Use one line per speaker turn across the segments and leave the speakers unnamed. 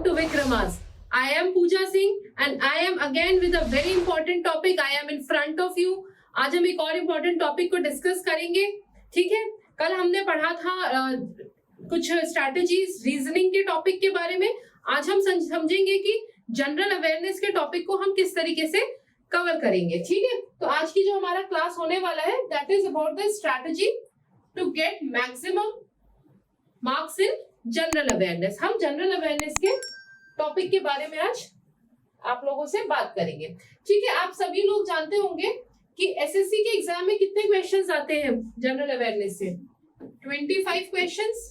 to Vikramas. I am Pooja Singh and I am again with a very important topic. I am in front of you. आज हम एक और important topic को discuss करेंगे. ठीक है, कल हमने पढ़ा था कुछ स्ट्रैटेजीज रीजनिंग के टॉपिक के बारे में. आज हम समझेंगे कि जनरल अवेयरनेस के टॉपिक को हम किस तरीके से कवर करेंगे. ठीक है, तो आज की जो हमारा क्लास होने वाला है that is about the strategy to get maximum marks in general awareness. हम जनरल अवेयरनेस के टॉपिक के बारे में आज आप लोगों से बात करेंगे. ठीक है, आप सभी लोग जानते होंगे कि एसएससी के एग्जाम में कितने क्वेश्चंस आते हैं जनरल अवेयरनेस से. 25 क्वेश्चंस.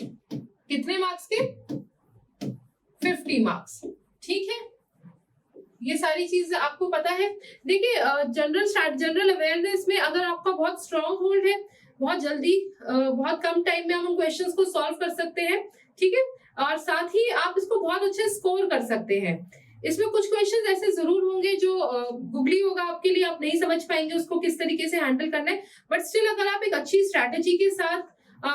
कितने मार्क्स के? 50 मार्क्स. ठीक है, ये सारी चीज आपको पता है. देखिए, जनरल अवेयरनेस में अगर आपका बहुत स्ट्रॉन्ग होल्ड है, बहुत जल्दी बहुत कम टाइम में हम उन क्वेश्चंस को सॉल्व कर सकते हैं. ठीक है, और साथ ही आप इसको बहुत अच्छे स्कोर कर सकते हैं. इसमें कुछ क्वेश्चंस ऐसे जरूर होंगे जो गुगली होगा आपके लिए, आप नहीं समझ पाएंगे उसको किस तरीके से हैंडल करना है. बट स्टिल अगर आप एक अच्छी स्ट्रैटेजी के साथ,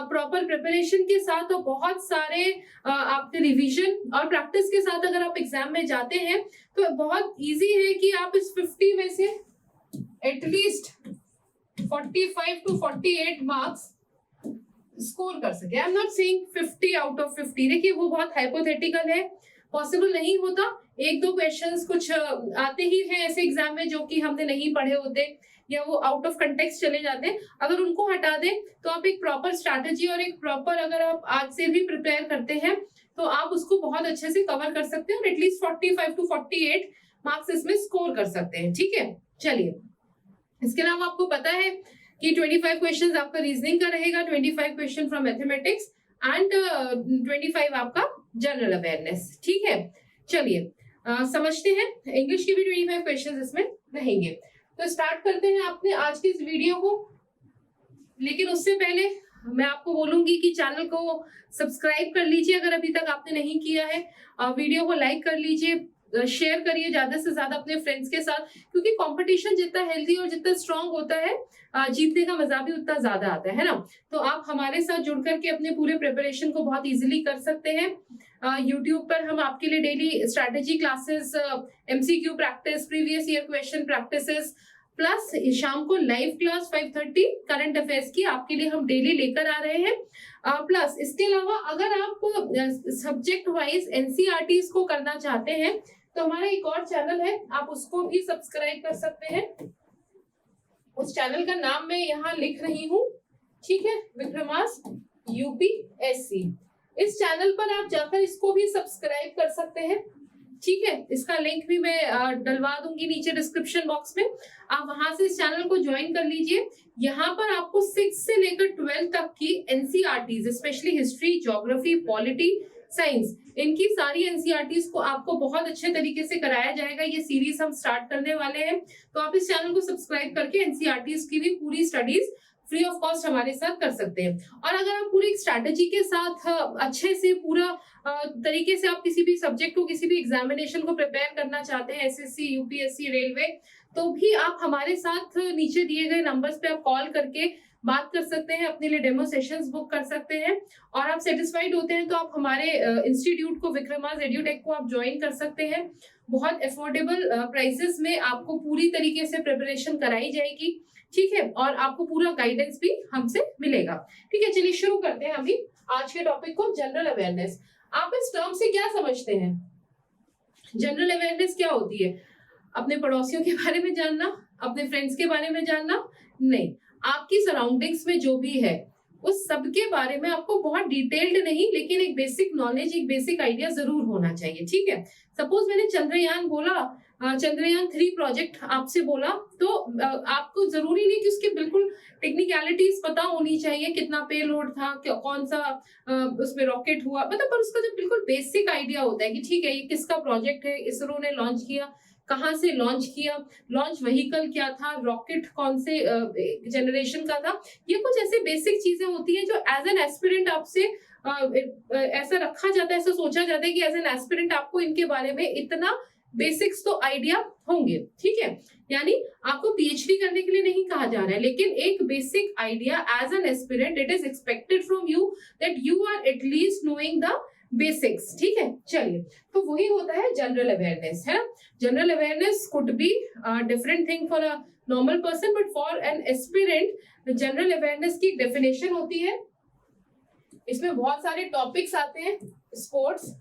प्रॉपर प्रिपरेशन के साथ और बहुत सारे आपके रिवीजन और प्रैक्टिस के साथ अगर आप एग्जाम में जाते हैं तो बहुत इजी है कि आप इस 50 में से एटलीस्ट 45 to 48 मार्क्स स्कोर कर सके. I am not saying 50 out of 50. देखिए, वो बहुत हाइपोथेटिकल है, पॉसिबल नहीं होता. एक दो क्वेश्चंस कुछ आते ही हैं ऐसे एग्जाम में जो कि हमने नहीं पढ़े होते या वो आउट ऑफ कंटेक्स्ट चले जाते हैं. अगर उनको हटा दें तो आप एक प्रॉपर स्ट्रैटेजी और एक प्रॉपर अगर आप आज से भी प्रिपेयर करते हैं तो आप उसको बहुत अच्छे से कवर कर सकते हैं और एटलीस्ट 45 to 48 मार्क्स इसमें स्कोर कर सकते हैं. ठीक है, चलिए. इसके अलावा आपको पता है कि 25 क्वेश्चंस आपका रीजनिंग का रहेगा, 25 क्वेश्चन फ्रॉम मैथमेटिक्स एंड 25 आपका जनरल अवेयरनेस. ठीक है, चलिए समझते हैं. इंग्लिश के भी 25 क्वेश्चंस इसमें रहेंगे. तो स्टार्ट करते हैं अपने आज की इस वीडियो को. लेकिन उससे पहले मैं आपको बोलूंगी कि चैनल को सब्सक्राइब कर लीजिए अगर अभी तक आपने नहीं किया है. वीडियो को लाइक कर लीजिए, शेयर करिए ज्यादा से ज्यादा अपने फ्रेंड्स के साथ, क्योंकि कंपटीशन जितना हेल्दी और जितना स्ट्रांग होता है जीतने का मजा भी उतना ज्यादा आता है ना. तो आप हमारे साथ जुड़ करके अपने पूरे प्रिपरेशन को बहुत इजीली कर सकते हैं. यूट्यूब पर हम आपके लिए daily strategy classes, MCQ practice, previous year question practices plus शाम को लाइव क्लास 5:30 करंट अफेयर्स की आपके लिए हम डेली लेकर आ रहे हैं. प्लस इसके अलावा अगर आप सब्जेक्ट वाइज एनसीईआरटीज को करना चाहते हैं तो हमारा एक और चैनल है, आप उसको भी सब्सक्राइब कर सकते हैं. उस चैनल का नाम मैं यहाँ लिख रही हूँ. ठीक है, विक्रमास यूपीएससी. इस चैनल पर आप जाकर इसको भी सब्सक्राइब कर सकते हैं. ठीक है, इसका लिंक भी मैं डलवा दूंगी नीचे डिस्क्रिप्शन बॉक्स में. आप वहां से इस चैनल को ज्वाइन कर लीजिए. यहाँ पर आपको 6 से लेकर 12 तक की NCERTs, specially history, geography, polity, science, इनकी सारी एनसीईआरटीज को आपको बहुत अच्छे तरीके से कराया जाएगा. ये सीरीज हम स्टार्ट करने वाले हैं, तो आप इस चैनल को सब्सक्राइब करके एनसीईआरटीज की भी पूरी स्टडीज फ्री ऑफ कॉस्ट हमारे साथ कर सकते हैं. और अगर आप पूरी स्ट्रैटेजी के साथ अच्छे से पूरा तरीके से आप किसी भी सब्जेक्ट को, किसी भी एग्जामिनेशन को प्रिपेयर करना चाहते हैं, एसएससी, यूपीएससी, रेलवे, तो भी आप हमारे साथ नीचे दिए गए नंबर्स पे आप कॉल करके बात कर सकते हैं, अपने लिए डेमो सेशंस बुक कर सकते हैं. और आप सेटिस्फाइड होते हैं तो आप हमारे इंस्टीट्यूट को, विक्रमास एड्यूटेक को आप ज्वाइन कर सकते हैं. बहुत अफोर्डेबल प्राइसेस में आपको पूरी तरीके से प्रिपरेशन कराई जाएगी. ठीक है, और आपको पूरा गाइडेंस भी हमसे मिलेगा. ठीक है, चलिए शुरू करते हैं अभी आज के टॉपिक को, जनरल अवेयरनेस. आप इस टर्म से क्या समझते हैं? जनरल अवेयरनेस क्या होती है? अपने पड़ोसियों के बारे में जानना, अपने फ्रेंड्स के बारे में जानना? नहीं, आपकी सराउंडिंग्स में जो भी है उस सब के बारे में आपको बहुत डिटेल्ड नहीं, लेकिन एक बेसिक नॉलेज, एक बेसिक आइडिया जरूर होना चाहिए. ठीक है, सपोज मैंने चंद्रयान बोला, चंद्रयान 3 प्रोजेक्ट आपसे बोला, तो आपको जरूरी नहीं कि उसके बिल्कुल टेक्निकलिटीज पता होनी चाहिए, कितना पेलोड था, कौन सा उसमें रॉकेट हुआ, मतलब पर उसका जो बिल्कुल बेसिक आइडिया होता है कि ठीक है ये किसका प्रोजेक्ट है, इसरो ने लॉन्च किया, कहाँ से लॉन्च किया, लॉन्च व्हीकल क्या था, रॉकेट कौन से जनरेशन का था. ये कुछ ऐसे बेसिक चीजें होती है जो एज एन एस्पिरेंट आपसे ऐसा रखा जाता है, ऐसा सोचा जाता है कि एज एन एस्पिरेंट आपको इनके बारे में इतना बेसिक्स तो आइडिया होंगे. ठीक है, यानी आपको पीएचडी करने के लिए नहीं कहा जा रहा है, लेकिन एक basic idea as an aspirant it is expected from you that you are at least knowing the basics, ठीक है। चलिए, तो वही होता है जनरल अवेयरनेस, है ना। General awareness could be different thing for a normal person, but for an aspirant general awareness की डेफिनेशन होती है। इसमें बहुत सारे टॉपिक्स आते हैं, स्पोर्ट्स,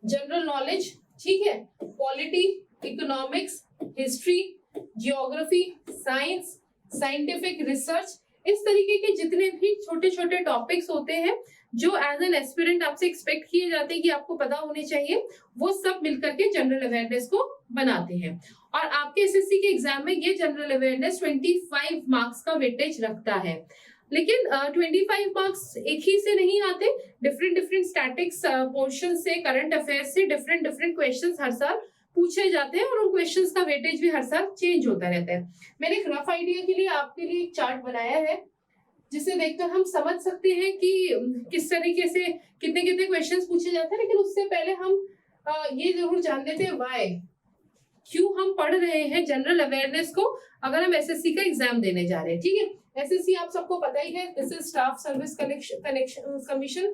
जनरल नॉलेज, ठीक है, polity, economics, history, geography, science, scientific research, इस तरीके के जितने भी छोटे छोटे टॉपिक्स होते हैं जो एज एन एस्पिरेंट आपसे एक्सपेक्ट किए जाते हैं कि आपको पता होने चाहिए, वो सब मिलकर के जनरल अवेयरनेस को बनाते हैं। और आपके एसएससी के एग्जाम में ये जनरल अवेयरनेस 25 मार्क्स का वेटेज रखता है। लेकिन 25 मार्क्स एक ही से नहीं आते, डिफरेंट डिफरेंट स्टैटिक्स पोर्शन से, करंट अफेयर्स से डिफरेंट डिफरेंट क्वेश्चंस हर साल पूछे जाते हैं और उन क्वेश्चंस का वेटेज भी हर साल चेंज होता रहता है। मैंने एक रफ आइडिया के लिए आपके लिए एक चार्ट बनाया है जिसे देखकर हम समझ सकते हैं कि किस तरीके से कितने कितने क्वेश्चंस पूछे जाते हैं। लेकिन उससे पहले हम ये जरूर जान लेते हैं वाई, क्यों हम पढ़ रहे हैं जनरल अवेयरनेस को अगर हम एसएससी का एग्जाम देने जा रहे हैं, ठीक है। एसएससी आप सबको पता ही है, this is staff service commission,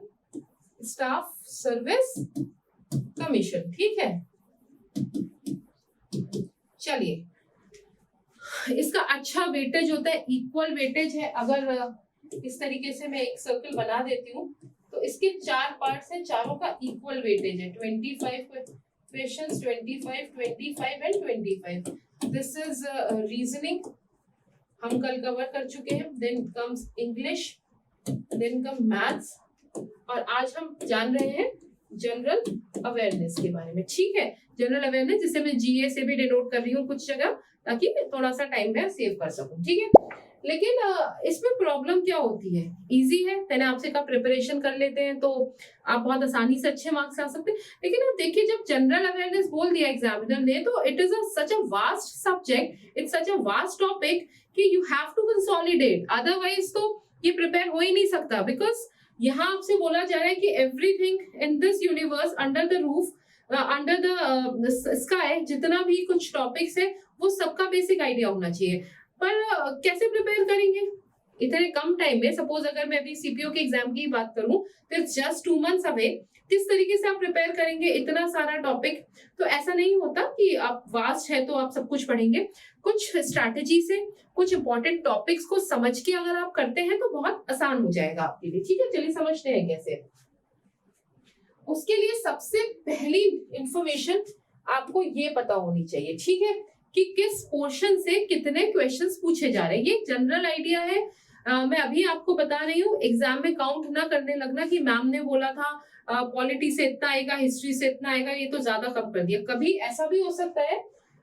staff service commission, ठीक है। चलिए, इसका अच्छा वेटेज होता है, इक्वल वेटेज है। अगर इस तरीके से मैं एक सर्कल बना देती हूँ तो इसके 4 पार्ट्स हैं, चारों का इक्वल वेटेज है। 25 questions, 25, 25 and 25। This is reasoning, हम कल कवर कर चुके हैं। Then comes English, then come maths, और आज हम जान रहे हैं जनरल अवेयरनेस के बारे में, ठीक है। जनरल अवेयरनेस जिसे मैं जीए से भी डिनोट कर रही हूँ कुछ जगह, ताकि थोड़ा सा टाइम मैं सेव कर सकूं, ठीक है। लेकिन इसमें प्रॉब्लम क्या होती है, इजी है, मैंने आपसे कहा प्रिपरेशन कर लेते हैं तो आप बहुत आसानी से अच्छे मार्क्स ला सकते हैं। लेकिन आप देखिए, जब जनरल अवेयरनेस बोल दिया एग्जामिनर ने, तो it is such a vast subject, it's such a vast topic कि you have to consolidate, otherwise तो ये प्रिपेयर हो ही नहीं सकता। बिकॉज यहाँ आपसे बोला जा रहा है कि everything in this universe under the roof, under the sky, जितना भी कुछ टॉपिक्स है वो सबका बेसिक आइडिया होना चाहिए। पर कैसे प्रिपेयर करेंगे इतने कम टाइम में? सपोज अगर मैं अभी सीपीओ के एग्जाम की बात करूं तो इट्स जस्ट 2 मंथ्स अवे, किस तरीके से आप प्रिपेयर करेंगे इतना सारा टॉपिक? तो ऐसा नहीं होता कि आप वास्ट है तो आप सब कुछ पढ़ेंगे। कुछ स्ट्रैटेजी से, कुछ इंपॉर्टेंट टॉपिक्स को समझ के अगर आप करते हैं तो बहुत आसान हो जाएगा आपके लिए, ठीक है। चलिए समझते हैं कैसे। उसके लिए सबसे पहली इंफॉर्मेशन आपको ये पता होनी चाहिए, ठीक है, कि किस पोर्शन से कितने क्वेश्चंस पूछे जा रहे हैं। ये जनरल आइडिया है, मैं अभी आपको बता रही हूँ। एग्जाम में काउंट ना करने लगना कि मैम ने बोला था पॉलिटी से इतना आएगा, हिस्ट्री से इतना आएगा, ये तो ज्यादा कम कर दिया। कभी ऐसा भी हो सकता है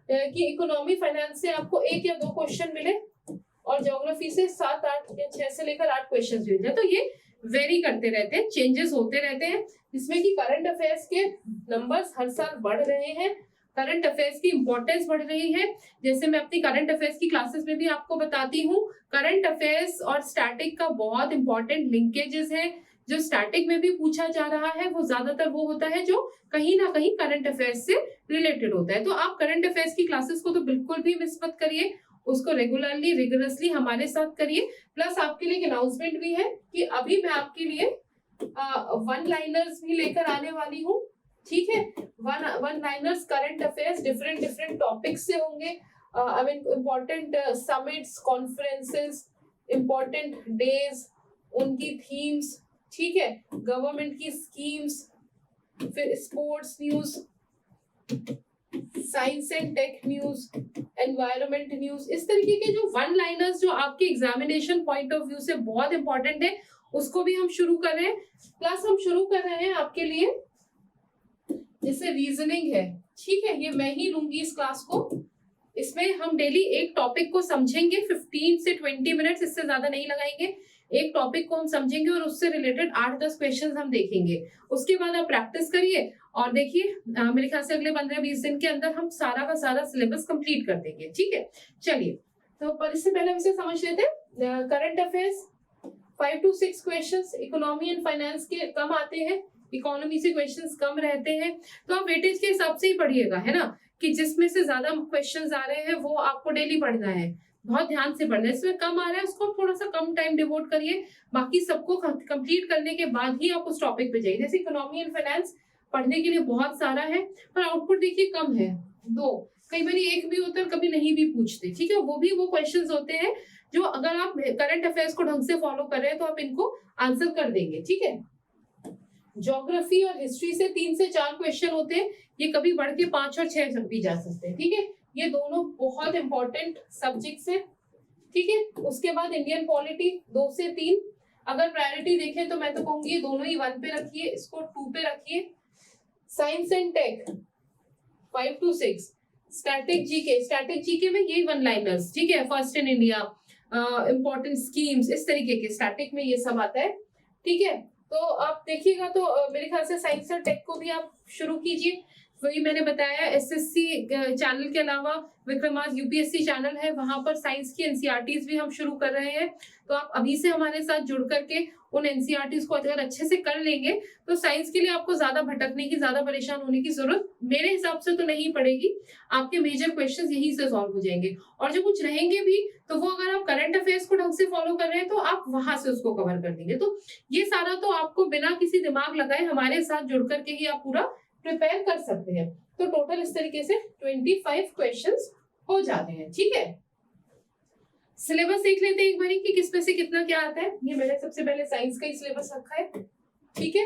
कि इकोनॉमी फाइनेंस से आपको 1 या 2 क्वेश्चन मिले और ज्योग्राफी से 7, 8 या 6 से लेकर 8 क्वेश्चन मिल जाए। तो ये वेरी करते रहते हैं, चेंजेस होते रहते हैं, जिसमें कि करंट अफेयर्स के नंबर्स हर साल बढ़ रहे हैं, करंट अफेयर्स की इंपॉर्टेंस बढ़ रही है। जैसे मैं अपनी करंट अफेयर्स की क्लासेस में भी आपको बताती हूँ, करंट अफेयर्स और स्टैटिक का बहुत इंपॉर्टेंट लिंकेजेस है। जो स्टैटिक में भी पूछा जा रहा है वो ज्यादातर वो होता है जो कहीं ना कहीं करंट अफेयर्स से रिलेटेड होता है। तो आप करंट अफेयर्स की क्लासेस को तो बिल्कुल भी मिस मत करिए, उसको रेगुलरली रिगरसली हमारे साथ करिए। प्लस आपके लिए एक अनाउंसमेंट भी है कि अभी मैं आपके लिए 1 लाइनर्स भी लेकर आने वाली हूँ, ठीक है। 1 liners current affairs different different topics से होंगे। I mean important summits, conferences, important days, उनकी थीम्स, ठीक है, गवर्नमेंट की स्कीम्स, फिर sports news, science and tech news, environment news, इस तरीके के जो 1 लाइनर्स जो आपके एग्जामिनेशन पॉइंट ऑफ व्यू से बहुत इंपॉर्टेंट है, उसको भी हम शुरू कर रहे हैं। प्लस हम शुरू कर रहे हैं आपके लिए जैसे रीजनिंग है, ठीक है, ये मैं ही लूंगी इस क्लास को। इसमें हम डेली एक टॉपिक को समझेंगे, 15 से 20 मिनट्स, इससे ज्यादा नहीं लगाएंगे। एक टॉपिक को हम समझेंगे और उससे रिलेटेड 8-10 क्वेश्चंस हम देखेंगे। उसके बाद आप प्रैक्टिस करिए और देखिए, मेरे ख्याल से अगले 15-20 दिन के अंदर हम सारा का सारा सिलेबस कंप्लीट कर देंगे, ठीक है। चलिए, तो पर इससे पहले हम इसे समझ लेते हैं। Current affairs 5 to 6 questions, economy and finance के कम आते हैं, इकोनॉमी से क्वेश्चंस कम रहते हैं, तो आप वेटेज के हिसाब से ही पढ़िएगा, है ना, कि जिसमें से ज्यादा क्वेश्चंस आ रहे हैं वो आपको डेली पढ़ना है। बहुत ध्यान से पढ़ना है। इसमें कम आ रहा है उसको थोड़ा सा कम टाइम डिवोट करिए, बाकी सबको कंप्लीट करने के बाद ही आप उस टॉपिक पे जाइए। जैसे इकोनॉमी एंड फाइनेंस पढ़ने के लिए बहुत सारा है, पर आउटपुट देखिए कम है, 2, कई बार एक भी होता है, कभी नहीं भी पूछते, ठीक है। वो भी वो क्वेश्चंस होते हैं जो अगर आप करंट अफेयर्स को ढंग से फॉलो कर रहे हैं तो आप इनको आंसर कर देंगे, ठीक है। ज्योग्राफी और हिस्ट्री से 3 से 4 क्वेश्चन होते हैं, ये कभी बढ़ के 5 और 6 तक भी जा सकते हैं, ठीक है। ये दोनों बहुत इंपॉर्टेंट सब्जेक्ट्स हैं, ठीक है। उसके बाद इंडियन पॉलिटी 2 से 3, अगर प्रायोरिटी देखें तो मैं तो कहूंगी दोनों ही 1 पे रखिए, इसको 2 पे रखिए। Science and tech 5 to 6, static GK में ये 1 लाइनर्स, ठीक है। First in India, important schemes, इस तरीके के स्टैटिक में ये सब आता है, ठीक है। तो आप देखिएगा तो मेरे ख्याल से साइंस और टेक को भी आप शुरू कीजिए। वही मैंने बताया, एसएससी चैनल के अलावा विक्रमास यूपीएससी चैनल है, वहां पर साइंस की एनसीईआरटीज भी हम शुरू कर रहे हैं। तो आप अभी से हमारे साथ जुड़ करके उन एनसीईआरटीज को अगर अच्छे से कर लेंगे तो साइंस के लिए आपको ज्यादा भटकने की, ज्यादा परेशान होने की जरूरत मेरे हिसाब से तो नहीं पड़ेगी। आपके मेजर क्वेश्चंस यहीं से सॉल्व हो जाएंगे, और जो कुछ रहेंगे भी तो वो अगर आप करंट अफेयर्स को ढंग से फॉलो कर रहे हैं तो आप वहां से उसको कवर कर देंगे। तो ये सारा तो आपको बिना किसी दिमाग लगाए हमारे साथ जुड़ करके ही आप पूरा प्रिपेयर कर सकते हैं। तो टोटल इस तरीके से 25 क्वेश्चंस हो जाते हैं, ठीक है। सिलेबस देख लेते हैं एक बारी कि किस में से कितना क्या आता है। ये मैंने सबसे पहले साइंस का ही सिलेबस रखा है, ठीक है,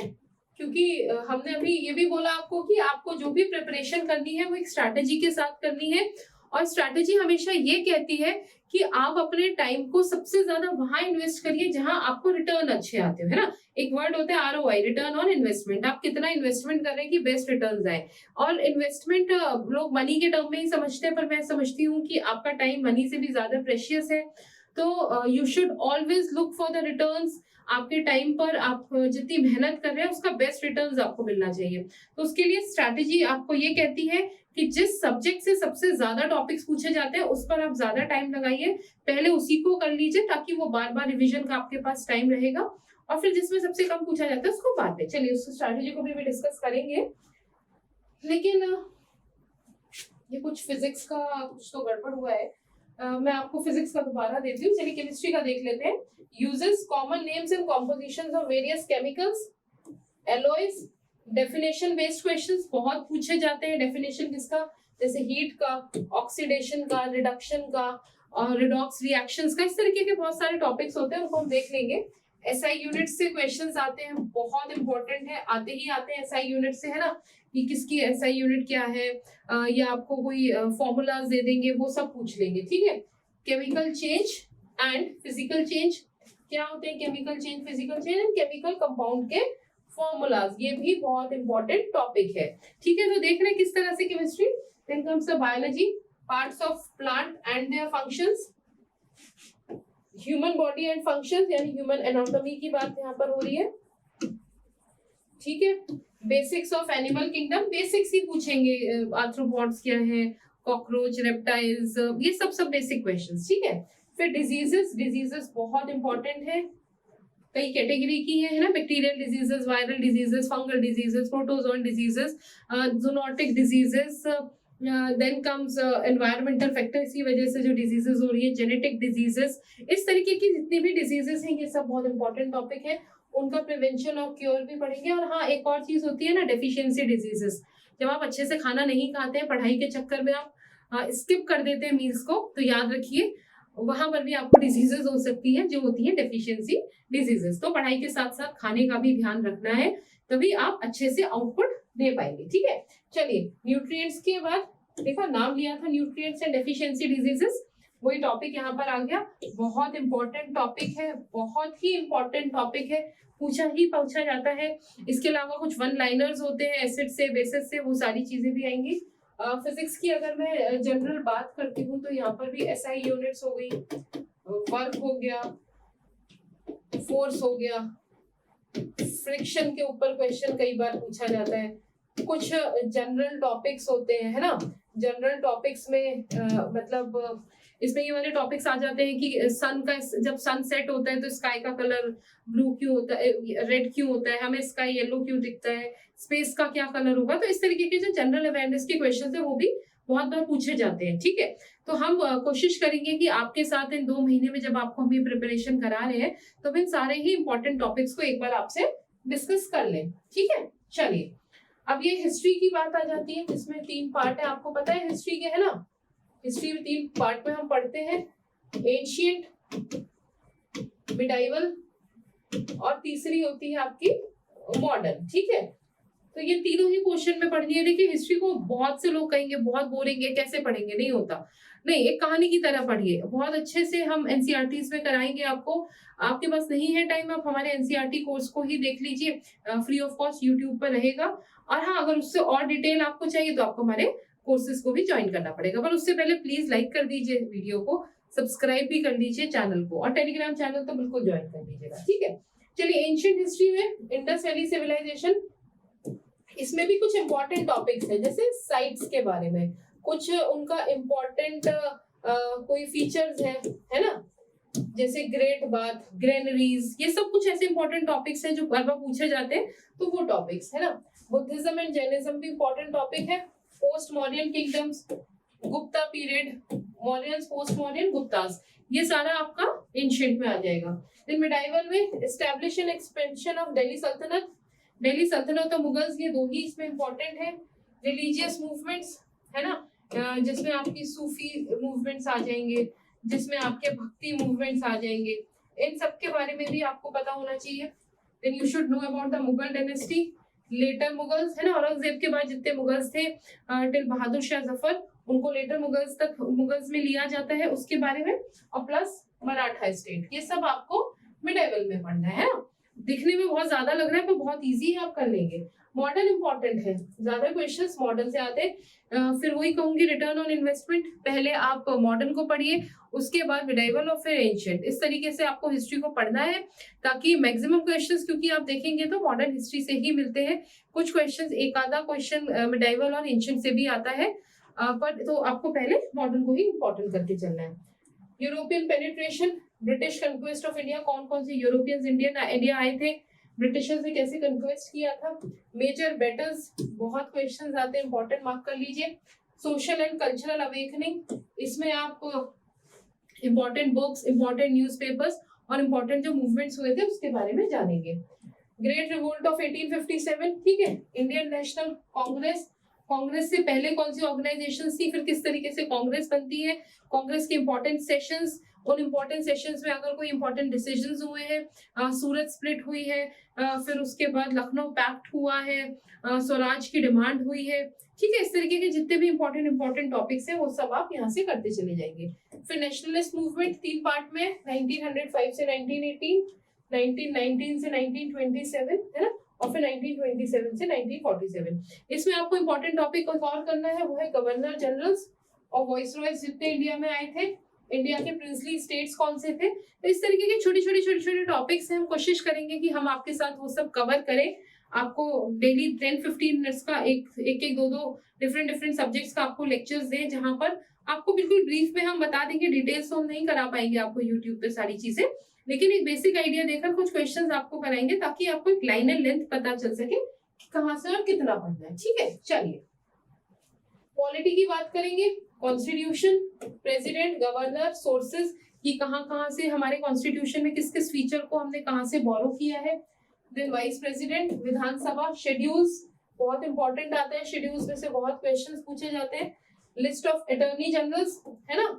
क्योंकि हमने अभी ये भी बोला आपको कि आपको जो भी प्रिपरेशन करनी है वो एक स्ट्रैटेजी के साथ करनी है, और स्ट्रैटेजी हमेशा ये कहती है कि आप अपने टाइम को सबसे ज्यादा वहां इन्वेस्ट करिए जहां आपको रिटर्न अच्छे आते हो, है ना। एक वर्ड होता है आरओआई, रिटर्न ऑन इन्वेस्टमेंट। आप कितना इन्वेस्टमेंट कर रहे हैं कि बेस्ट रिटर्न आए। और इन्वेस्टमेंट लोग मनी के टर्म में ही समझते हैं, पर मैं समझती हूँ कि आपका टाइम मनी से भी ज्यादा प्रेशियस है। तो you should always look for the returns. आपके टाइम पर आप जितनी मेहनत कर रहे हैं उसका बेस्ट रिटर्न्स आपको मिलना चाहिए। तो उसके लिए स्ट्रैटेजी आपको ये कहती है कि जिस सब्जेक्ट से सबसे ज्यादा टॉपिक्स पूछे जाते हैं उस पर आप ज्यादा टाइम लगाइए, पहले उसी को कर लीजिए ताकि वो बार बार रिवीजन का आपके पास टाइम रहेगा, और फिर जिसमें सबसे कम पूछा जाता है उसको बाद में, चलिए उस स्ट्रैटेजी को भी डिस्कस करेंगे। लेकिन ये कुछ फिजिक्स का कुछ तो गड़बड़ हुआ है। मैं आपको फिजिक्स का दोबारा देती हूँ, चलिए केमिस्ट्री का देख लेते हैं। Uses, common names and compositions of various chemicals, alloys, definition based questions बहुत पूछे जाते हैं। डेफिनेशन किसका, जैसे हीट का, ऑक्सीडेशन का, रिडक्शन का और रिडॉक्स रिएक्शंस का, इस तरीके के बहुत सारे टॉपिक्स होते हैं, उनको हम देख लेंगे। एसआई यूनिट से क्वेश्चंस आते हैं, बहुत इंपॉर्टेंट है, आते ही आते हैं एसआई यूनिट से, है ना, कि किसकी एसआई यूनिट क्या है, या आपको कोई फॉर्मूलाज दे देंगे, वो सब पूछ लेंगे, ठीक है। Chemical change and physical change, क्या होते हैं chemical change, physical change and chemical compound के फॉर्मूलाज, ये भी बहुत इंपॉर्टेंट टॉपिक है, ठीक है। तो देख रहे हैं किस तरह से chemistry. Then comes the biology, parts of plant and their functions, human body and functions, यानी ह्यूमन एनाटॉमी की बात यहाँ पर हो रही है, ठीक है। Basics of animal kingdom, basics ही पूछेंगे, आर्थ्रोपॉड्स क्या है, कॉकरोच, रेप्टाइल्स, ये सब बेसिक क्वेश्चंस, ठीक है। फिर डिजीजेस बहुत इंपॉर्टेंट है, कई कैटेगरी की है ना, bacterial diseases, viral diseases, fungal diseases, protozoan diseases, zoonotic diseases, then comes environmental factor, इसी वजह से जो डिजीजेस हो रही है, जेनेटिक डिजीजेस, इस तरीके की जितनी भी डिजीजेस हैं ये सब बहुत इंपॉर्टेंट टॉपिक है, उनका प्रिवेंशन और क्योर भी पढ़ेंगे। और हाँ, एक और चीज होती है ना, डेफिशिएंसी डिजीजेस, जब आप अच्छे से खाना नहीं खाते हैं, पढ़ाई के चक्कर में आप स्किप कर देते हैं मील्स को, तो याद रखिए वहां पर भी आपको डिजीजेस हो सकती है जो होती है डेफिशिएंसी डिजीजेस। तो पढ़ाई के साथ साथ खाने का भी ध्यान रखना है, तभी आप अच्छे से आउटपुट दे पाएंगे, ठीक है। चलिए न्यूट्रिएंट्स के बाद देखा, नाम लिया था न्यूट्रिएंट्स एंड डेफिशिएंसी डिजीजेस, वही टॉपिक यहाँ पर आ गया। बहुत इंपॉर्टेंट टॉपिक है, बहुत ही इंपॉर्टेंट टॉपिक है, पूछा जाता है। इसके अलावा कुछ 1 लाइनर्स होते हैं, एसिड से, बेसिस से, वो सारी चीजें भी आएंगी। फिजिक्स की अगर मैं जनरल बात करती हूँ तो यहाँ पर भी एसआई यूनिट्स हो गई, वर्क हो गया, फोर्स हो गया, फ्रिक्शन के ऊपर क्वेश्चन कई बार पूछा जाता है, कुछ जनरल टॉपिक्स होते हैं, है ना। जनरल टॉपिक्स में मतलब इसमें ये वाले टॉपिक्स आ जाते हैं कि सन का, जब सन सेट होता है तो स्काई का कलर ब्लू क्यों होता है, रेड क्यों होता है, हमें स्काई येलो क्यों दिखता है, स्पेस का क्या कलर होगा। तो इस तरीके के जो जनरल अवेयरनेस के क्वेश्चन है वो भी बहुत बार पूछे जाते हैं, ठीक है। तो हम कोशिश करेंगे कि आपके साथ इन 2 महीने में जब आपको हम ये प्रिपरेशन करा रहे हैं तो इन सारे ही इंपॉर्टेंट टॉपिक्स को एक बार आपसे डिस्कस कर लें, ठीक है। चलिए, अब ये हिस्ट्री की बात आ जाती है, इसमें 3 पार्ट है, आपको पता है हिस्ट्री के, है ना। हिस्ट्री में 3 पार्ट में हम पढ़ते हैं, एंशिएंट, मिडाइवल और तीसरी होती है आपकी मॉडर्न, ठीक है। तो ये तीनों ही क्वेश्चन में पढ़नी है। देखिए, हिस्ट्री को बहुत से लोग कहेंगे बहुत बोरिंग है, कैसे पढ़ेंगे, नहीं होता। नहीं, एक कहानी की तरह पढ़िए, बहुत अच्छे से हम एनसीईआरटीज में कराएंगे आपको। आपके पास नहीं है टाइम, आप हमारे एनसीईआरटी कोर्स को ही देख लीजिए, फ्री ऑफ कॉस्ट यूट्यूब पर रहेगा। और हाँ, अगर उससे और डिटेल आपको चाहिए तो आपको हमारे कोर्सेज को भी ज्वाइन करना पड़ेगा। पर उससे पहले प्लीज लाइक कर दीजिए वीडियो को, सब्सक्राइब भी कर लीजिए चैनल को, और टेलीग्राम चैनल तो बिल्कुल ज्वाइन कर लीजिएगा, ठीक है। चलिए, एंशिएंट हिस्ट्री में इंडस वैली सिविलाइजेशन, इसमें भी कुछ इंपॉर्टेंट टॉपिक्स है, जैसे साइट्स के बारे में, कुछ उनका इंपॉर्टेंट कोई फीचर्स है ना, जैसे ग्रेट बाथ, ग्रेनरीज, ये सब कुछ ऐसे इंपॉर्टेंट टॉपिक्स हैं जो बार बार पूछे जाते हैं, तो वो टॉपिक्स है ना। बुद्धिज्म एंड जैनिज्म भी इंपॉर्टेंट टॉपिक है। Post modern kingdoms, Gupta period, Mauryans, post modern, Guptas, ये सारा आपका एंशिएंट में आ जाएगा। देन मिडाइवल में establish and expansion of Delhi सल्तनत, दिल्ली सल्तनत और मुगल्स, ये 2 ही इसमें इंपॉर्टेंट है। रिलीजियस मूवमेंट्स, है ना, जिसमें आपकी सूफी मूवमेंट्स आ जाएंगे, जिसमें आपके भक्ति मूवमेंट्स आ जाएंगे, इन सब के बारे में भी आपको पता होना चाहिए। Then you should know about the Mughal dynasty, later Mughals, है ना, औरंगजेब के बाद जितने मुगल्स थे टिल बहादुर शाह जफर, उनको लेटर मुगल्स तक मुगल्स में लिया जाता है, उसके बारे में, और प्लस मराठा स्टेट, ये सब आपको मिडाइवल में पढ़ना है ना। दिखने में बहुत ज्यादा लग रहा है पर बहुत इजी है, आप कर लेंगे। मॉडर्न इंपॉर्टेंट है, ज्यादा क्वेश्चंस मॉडर्न से आते हैं। फिर वही कहूंगी, रिटर्न ऑन इन्वेस्टमेंट, पहले आप मॉडर्न को पढ़िए, उसके बाद मिडाइवल और फिर एंशिएंट, इस तरीके से आपको हिस्ट्री को पढ़ना है, ताकि मैक्सिमम क्वेश्चंस, क्योंकि आप देखेंगे तो मॉडर्न हिस्ट्री से ही मिलते हैं, कुछ क्वेश्चंस, एक आधा क्वेश्चन मिडाइवल और एंशिएंट से भी आता है, पर तो आपको पहले मॉडर्न को ही इंपॉर्टेंट करके चलना है। European penetration, British conquest of India, कौन कौन से यूरोपियंस इंडिया आए थे, ब्रिटिशर्स ने कैसे कंक्वेस्ट किया था। मेजर बैटल्स, बहुत क्वेश्चंस आते हैं, इंपॉर्टेंट मार्क कर लीजिए। सोशल एंड कल्चरल अवेकनिंग, इसमें आप इंपॉर्टेंट बुक्स, इंपॉर्टेंट न्यूज़पेपर्स और इंपॉर्टेंट जो मूवमेंट्स हुए थे उसके बारे में जानेंगे। ग्रेट रिवोल्ट ऑफ 1857, ठीक है। इंडियन नेशनल कांग्रेस, कांग्रेस से पहले कौन सी ऑर्गेनाइजेशन थी, फिर किस तरीके से कांग्रेस बनती है, कांग्रेस के इंपॉर्टेंट सेशंस, उन इंपॉर्टेंट सेशंस में अगर कोई इंपॉर्टेंट डिसीजंस हुए हैं, सूरत स्प्लिट हुई है, फिर उसके बाद लखनऊ पैक्ट हुआ है, स्वराज की डिमांड हुई है, ठीक है। इस तरीके के जितने भी इंपॉर्टेंट टॉपिक्स हैं वो सब आप यहाँ से करते चले जाएंगे। फिर नेशनलिस्ट मूवमेंट 3 पार्ट में, 1905 से 1918, 1919 से 1927, है ना, और फिर 1927 से 1947। इसमें आपको इंपॉर्टेंट टॉपिक और करना है, वो है गवर्नर जनरल्स और वॉइसरॉयज जितने इंडिया में आए थे, इंडिया के प्रिंसली स्टेट्स कौन से थे। तो इस तरीके के छोटे टॉपिक्स हैं, हम कोशिश करेंगे कि हम आपके साथ वो सब कवर करें। आपको डेली 10-15 मिनट्स का एक 2 डिफरेंट सब्जेक्ट्स का आपको लेक्चर्स दें, जहां पर आपको बिल्कुल ब्रीफ में हम बता देंगे। डिटेल्स तो हम नहीं करा पाएंगे आपको यूट्यूब पे सारी चीजें, लेकिन एक बेसिक आइडिया देकर कुछ क्वेश्चंस आपको कराएंगे, ताकि आपको एक लाइन एंड लेंथ पता चल सके कि कहाँ से और कितना पढ़ना है, ठीक है। चलिए, पॉलिटी की बात करेंगे। कॉन्स्टिट्यूशन, प्रेसिडेंट, गवर्नर, सोर्सेज, कि कहाँ से हमारे कॉन्स्टिट्यूशन में किस किस फीचर को हमने कहाँ से बोरो किया है। देन वाइस प्रेसिडेंट, विधानसभा, शेड्यूल्स, बहुत इंपॉर्टेंट आता है, शेड्यूल्स में से बहुत क्वेश्चंस पूछे जाते हैं। लिस्ट ऑफ अटॉर्नी जनरल्स, है ना,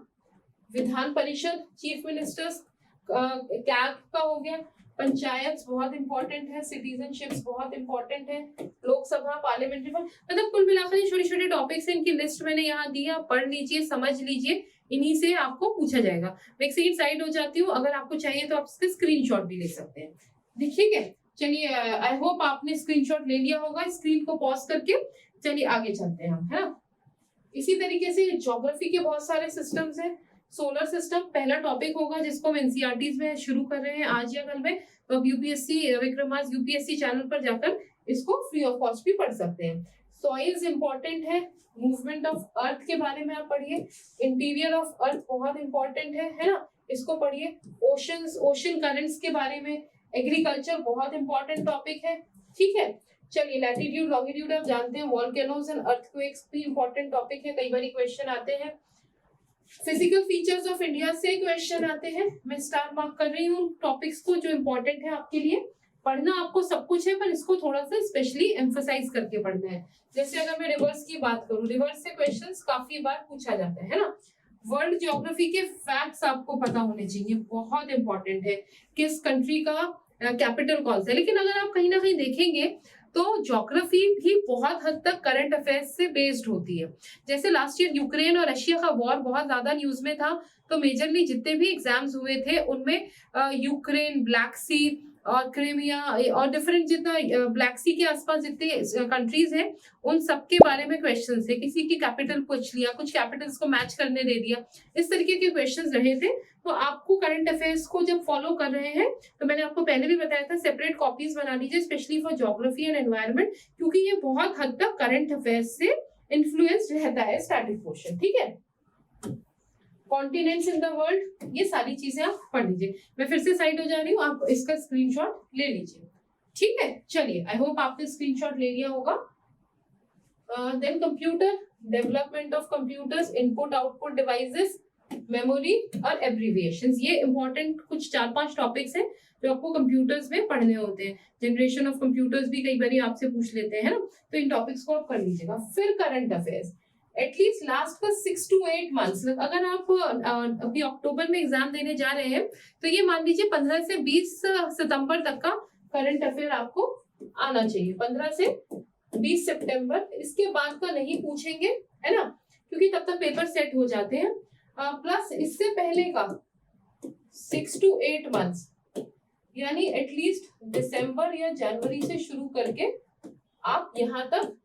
Vidhan Parishad, chief ministers, CAG का हो गया, पंचायत बहुत इंपॉर्टेंट है, सिटीजनशिप्स बहुत इंपॉर्टेंट है, लोकसभा, पार्लियामेंट्री, मतलब कुल मिलाकर छोटे टॉपिक्स हैं, इनकी लिस्ट मैंने यहाँ दी है, पढ़ लीजिए, समझ लीजिए, इन्हीं से आपको पूछा जाएगा। मैं एक साइड हो जाती हूँ, अगर आपको चाहिए तो आप इसके स्क्रीनशॉट भी ले सकते हैं, देखिए। चलिए, आई होप आपने स्क्रीनशॉट ले लिया होगा, स्क्रीन को पॉज करके। चलिए आगे चलते हैं हम, है ना। इसी तरीके से ज्योग्राफी के बहुत सारे सिस्टम्स हैं। सोलर सिस्टम पहला टॉपिक होगा, जिसको हम एनसीईआरटीज में शुरू कर रहे हैं आज या कल में, तो अब यूपीएससी विक्रमास यूपीएससी चैनल पर जाकर इसको फ्री ऑफ कॉस्ट भी पढ़ सकते हैं। सॉइल्स इंपॉर्टेंट है, मूवमेंट ऑफ अर्थ के बारे में आप पढ़िए, इंटीरियर ऑफ अर्थ बहुत इंपॉर्टेंट है ना, इसको पढ़िए। ओशन करंट्स के बारे में, एग्रीकल्चर बहुत इंपॉर्टेंट टॉपिक है, ठीक है। चलिए, लैटिट्यूड लॉन्गिट्यूड आप जानते हैं, वॉल्केनोज एंड अर्थक्वेक्स भी इंपॉर्टेंट टॉपिक है, कई बार क्वेश्चन आते हैं। फिजिकल फीचर्स ऑफ इंडिया से क्वेश्चन आते हैं। मैं स्टार मार्क कर रही हूँ टॉपिक्स को जो इंपॉर्टेंट है आपके लिए। पढ़ना आपको सब कुछ है, पर इसको थोड़ा सा स्पेशली एम्फसाइज करके पढ़ना है। जैसे अगर मैं रिवर्स की बात करूं, रिवर्स से क्वेश्चंस काफी बार पूछा जाता है ना। वर्ल्ड ज्योग्राफी के फैक्ट्स आपको पता होने चाहिए, बहुत इंपॉर्टेंट है। किस कंट्री का कैपिटल कौन सा है। लेकिन अगर आप कहीं ना कहीं देखेंगे तो ज्योग्राफी भी बहुत हद तक करंट अफेयर्स से बेस्ड होती है। जैसे लास्ट ईयर यूक्रेन और रशिया का वॉर बहुत ज्यादा न्यूज में था, तो मेजरली जितने भी एग्जाम्स हुए थे उनमें यूक्रेन, ब्लैक सी और क्रीमिया और डिफरेंट जितना ब्लैक सी के आसपास जितने कंट्रीज हैं उन सब के बारे में क्वेश्चंस थे। किसी की कैपिटल पूछ लिया, कुछ कैपिटल्स को मैच करने दे दिया, इस तरीके के क्वेश्चंस रहे थे। तो आपको करंट अफेयर्स को जब फॉलो कर रहे हैं, तो मैंने आपको पहले भी बताया था, सेपरेट कॉपीज बना लीजिए specially for geography and environment, क्योंकि ये बहुत हद तक करंट अफेयर्स से इन्फ्लुएंस रहता है स्टैटिक पोर्शन। ठीक है, कॉन्टिनेंट्स इन द वर्ल्ड, ये सारी चीजें आप पढ़ लीजिए। मैं फिर से साइड हो जा रही हूँ, आप इसका स्क्रीनशॉट ले लीजिए। ठीक है, चलिए, आई होप आपने स्क्रीनशॉट ले लिया होगा। Then computer, development of computers, input output devices, memory और एब्रीविएशंस, ये इंपॉर्टेंट कुछ 4-5 टॉपिक्स हैं जो आपको कंप्यूटर्स में पढ़ने होते हैं। जनरेशन ऑफ कंप्यूटर्स भी कई बार आपसे पूछ लेते हैं ना, तो इन टॉपिक्स को आप कर लीजिएगा। फिर करंट अफेयर्स एटलीस्ट लास्ट का 6 to 8 मंथ्स, अगर आप अभी अक्टूबर में एग्जाम देने जा रहे हैं तो ये मान लीजिए 15 से 20 सितंबर तक का करंट अफेयर आपको आना चाहिए। 15 से 20 सितंबर, इसके बाद का नहीं पूछेंगे, है ना, क्योंकि तब तक पेपर सेट हो जाते हैं। प्लस इससे पहले का 6 to 8 मंथ्स, यानी एटलीस्ट दिसंबर या जनवरी से शुरू करके आप यहाँ तक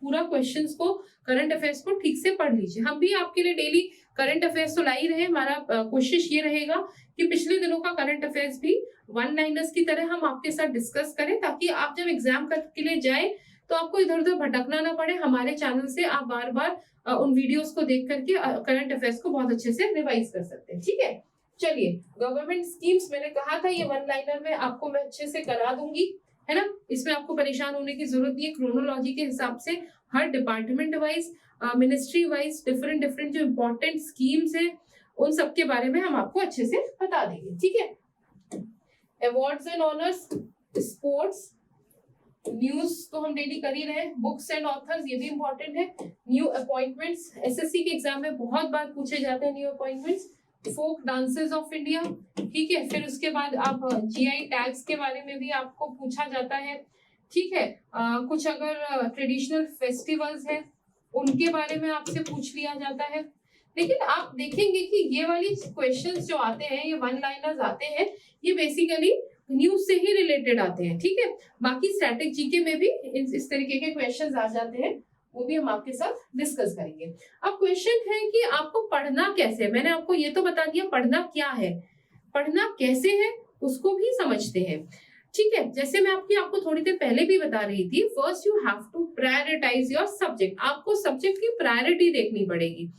पूरा क्वेश्चंस को, करंट अफेयर्स को ठीक से पढ़ लीजिए। हम भी आपके लिए डेली करंट अफेयर्स तो ला ही रहे। हमारा कोशिश ये रहेगा कि पिछले दिनों का करंट अफेयर्स भी वन लाइनर्स की तरह हम आपके साथ डिस्कस करें, ताकि आप जब एग्जाम के लिए जाए तो आपको इधर उधर भटकना ना पड़े। हमारे चैनल से आप बार बार उन वीडियोस को देख करके करंट अफेयर्स को बहुत अच्छे से रिवाइज कर सकते हैं। ठीक है, चलिए, गवर्नमेंट स्कीम्स, मैंने कहा था ये वन लाइनर में आपको मैं अच्छे से करा दूंगी, है ना, इसमें आपको परेशान होने की जरूरत नहीं है। क्रोनोलॉजी के हिसाब से हर department wise, ministry wise different जो इंपॉर्टेंट स्कीम्स है उन सब के बारे में हम आपको अच्छे से बता देंगे। ठीक है, awards and honours, sports, news तो हम डेली कर ही रहे हैं, बुक्स एंड ऑथर्स, ये भी इंपॉर्टेंट है। न्यू अपॉइंटमेंट्स, एसएससी के एग्जाम में बहुत बार पूछे जाते हैं new appointments. Folk dances of India, ठीक है, फिर उसके बाद आप जीआई टैग्स के बारे में भी आपको पूछा जाता है। ठीक है, कुछ अगर ट्रेडिशनल फेस्टिवल्स हैं उनके बारे में आपसे पूछ लिया जाता है। लेकिन आप देखेंगे कि ये वाली क्वेश्चंस जो आते हैं, ये वन लाइनर्स आते हैं, ये बेसिकली न्यूज से ही रिलेटेड आते हैं। ठीक है, बाकी स्टैटिक जीके में भी इस तरीके के क्वेश्चंस आ जाते हैं, वो भी हम आपके साथ डिस्कस करेंगे। अब क्वेश्चन है कि आपको पढ़ना कैसे है। मैंने आपको ये तो बता दिया पढ़ना क्या है, पढ़ना कैसे है उसको भी समझते हैं। ठीक है, जैसे मैं आपको थोड़ी देर पहले भी बता रही थी, first you have to prioritize your subject. आपको सब्जेक्ट की प्रायोरिटी देखनी पड़ेगी।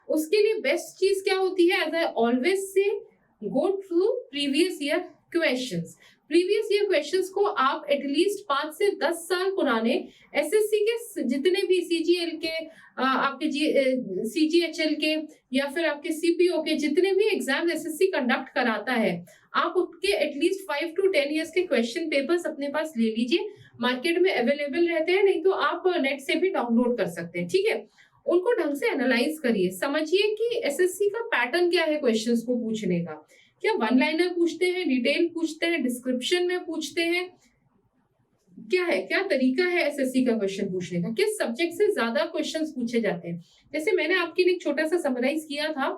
उसके लिए बेस्ट चीज क्या होती है, as I always say, go through previous year questions. Previous year questions को आप एटलीस्ट 5 से 10 साल पुराने एसएससी के जितने भी सीजीएल के, आपके सीजीएचएल के या फिर आपके सीपीओ के जितने भी एग्जाम एसएससी कंडक्ट कराता है, आप उसके एटलीस्ट 5 to 10 इयर्स के क्वेश्चन पेपर्स अपने पास ले लीजिए। मार्केट में अवेलेबल रहते हैं, नहीं तो आप नेट से भी डाउनलोड कर सकते हैं। ठीक है, उनको ढंग से एनालाइज करिए, समझिए कि एसएससी का पैटर्न क्या है क्वेश्चंस को पूछने का। क्या वन लाइनर पूछते हैं, डिटेल पूछते हैं, डिस्क्रिप्शन में पूछते हैं, क्या है, क्या तरीका है एसएससी का क्वेश्चन पूछने का, किस सब्जेक्ट से ज्यादा क्वेश्चंस पूछे जाते हैं। जैसे मैंने आपके लिए एक छोटा सा समराइज किया था